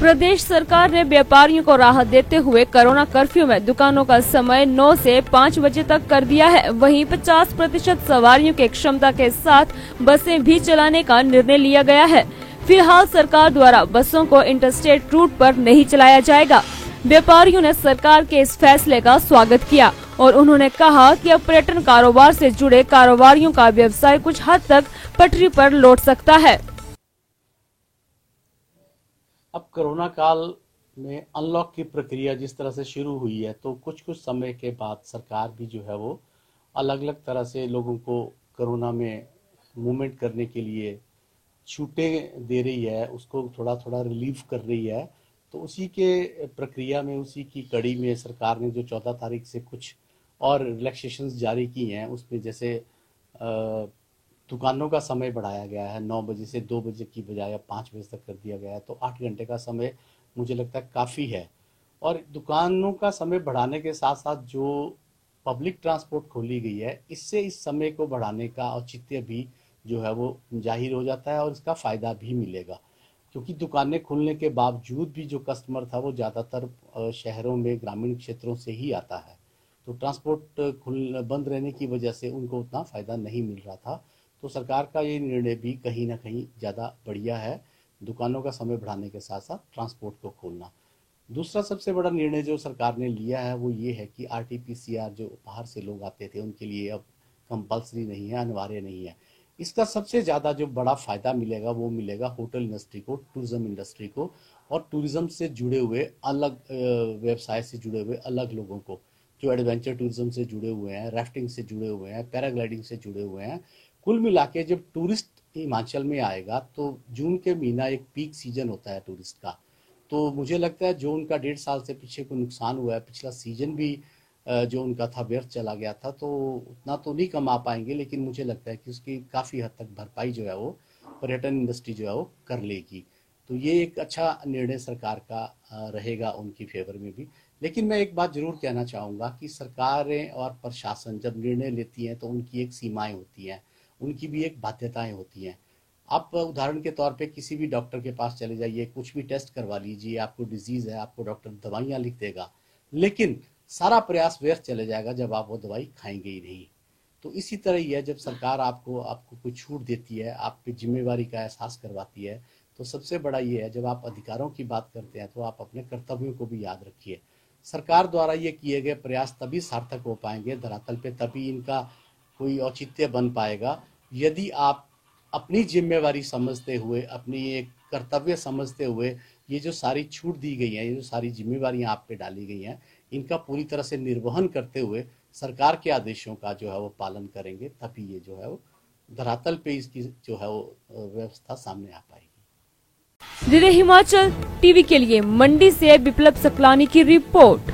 प्रदेश सरकार ने व्यापारियों को राहत देते हुए कोरोना कर्फ्यू में दुकानों का समय 9 से 5 बजे तक कर दिया है। वहीं 50% सवारियों की क्षमता के साथ बसें भी चलाने का निर्णय लिया गया है। फिलहाल सरकार द्वारा बसों को इंटरस्टेट रूट पर नहीं चलाया जाएगा। व्यापारियों ने सरकार के इस फैसले का स्वागत किया और उन्होंने कहा कि अब पर्यटन कारोबार से जुड़े कारोबारियों का व्यवसाय कुछ हद तक पटरी पर लौट सकता है। अब कोरोना काल में अनलॉक की प्रक्रिया जिस तरह से शुरू हुई है, तो कुछ समय के बाद सरकार भी जो है वो अलग अलग तरह से लोगों को कोरोना में मूवमेंट करने के लिए छूटें दे रही है, उसको थोड़ा थोड़ा रिलीफ कर रही है। तो उसी के प्रक्रिया में, उसी की कड़ी में सरकार ने जो 14 तारीख से कुछ और रिलैक्सेशंस जारी की हैं, उसमें जैसे दुकानों का समय बढ़ाया गया है, 9 बजे से 2 बजे की बजाय अब 5 बजे तक कर दिया गया है। तो 8 घंटे का समय मुझे लगता है काफ़ी है। और दुकानों का समय बढ़ाने के साथ साथ जो पब्लिक ट्रांसपोर्ट खोली गई है, इससे इस समय को बढ़ाने का औचित्य भी जो है वो जाहिर हो जाता है और इसका फ़ायदा भी मिलेगा, क्योंकि दुकानें खुलने के बावजूद भी जो कस्टमर था वो ज़्यादातर शहरों में, ग्रामीण क्षेत्रों से ही आता है। तो ट्रांसपोर्ट बंद रहने की वजह से उनको उतना फ़ायदा नहीं मिल रहा था। तो सरकार का ये निर्णय भी कहीं ना कहीं ज़्यादा बढ़िया है, दुकानों का समय बढ़ाने के साथ साथ ट्रांसपोर्ट को खोलना। दूसरा सबसे बड़ा निर्णय जो सरकार ने लिया है वो ये है कि RT-PCR जो बाहर से लोग आते थे उनके लिए अब कंपल्सरी नहीं है, अनिवार्य नहीं है। इसका सबसे ज़्यादा जो बड़ा फ़ायदा मिलेगा वो मिलेगा होटल इंडस्ट्री को, टूरिज़्म इंडस्ट्री को और टूरिज़्म से जुड़े हुए अलग व्यवसाय से जुड़े हुए अलग लोगों को, जो एडवेंचर टूरिज़्म से जुड़े हुए हैं, राफ्टिंग से जुड़े हुए हैं, पैराग्लाइडिंग से जुड़े हुए हैं। कुल मिला के जब टूरिस्ट हिमाचल में आएगा तो जून के महीना एक पीक सीजन होता है टूरिस्ट का। तो मुझे लगता है जो उनका 1.5 साल से पीछे को नुकसान हुआ है, पिछला सीजन भी जो उनका था व्यर्थ चला गया था, तो उतना तो नहीं कमा पाएंगे, लेकिन मुझे लगता है कि उसकी काफ़ी हद तक भरपाई जो है वो पर्यटन इंडस्ट्री जो है वो कर लेगी। तो ये एक अच्छा निर्णय सरकार का रहेगा उनकी फेवर में भी। लेकिन मैं एक बात जरूर कहना चाहूँगा कि सरकारें और प्रशासन जब निर्णय लेती हैं तो उनकी एक सीमाएं होती हैं, उनकी भी एक बाध्यताएं होती हैं। आप उदाहरण के तौर पे किसी भी डॉक्टर के पास चले जाइए, कुछ भी टेस्ट करवा लीजिए, आपको डिजीज़ है, आपको डॉक्टर दवाइयाँ लिख देगा, लेकिन सारा प्रयास व्यर्थ चले जाएगा जब आप वो दवाई खाएंगे ही नहीं। तो इसी तरह ही है, जब सरकार आपको कोई छूट देती है, आपकी जिम्मेवारी का एहसास करवाती है, तो सबसे बड़ा ये है, जब आप अधिकारों की बात करते हैं तो आप अपने कर्तव्यों को भी याद रखिए। सरकार द्वारा ये किए गए प्रयास तभी सार्थक हो पाएंगे धरातल पे, तभी इनका कोई औचित्य बन पाएगा यदि आप अपनी जिम्मेवारी समझते हुए, अपनी एक कर्तव्य समझते हुए ये जो सारी छूट दी गई है, ये जो सारी जिम्मेवारियां आप पे डाली गई हैं, इनका पूरी तरह से निर्वहन करते हुए सरकार के आदेशों का जो है वो पालन करेंगे, तभी ये जो है वो धरातल पे इसकी जो है वो व्यवस्था सामने आ पाएगी। दिव्य हिमाचल टीवी के लिए मंडी से बिप्लब सकलानी की रिपोर्ट।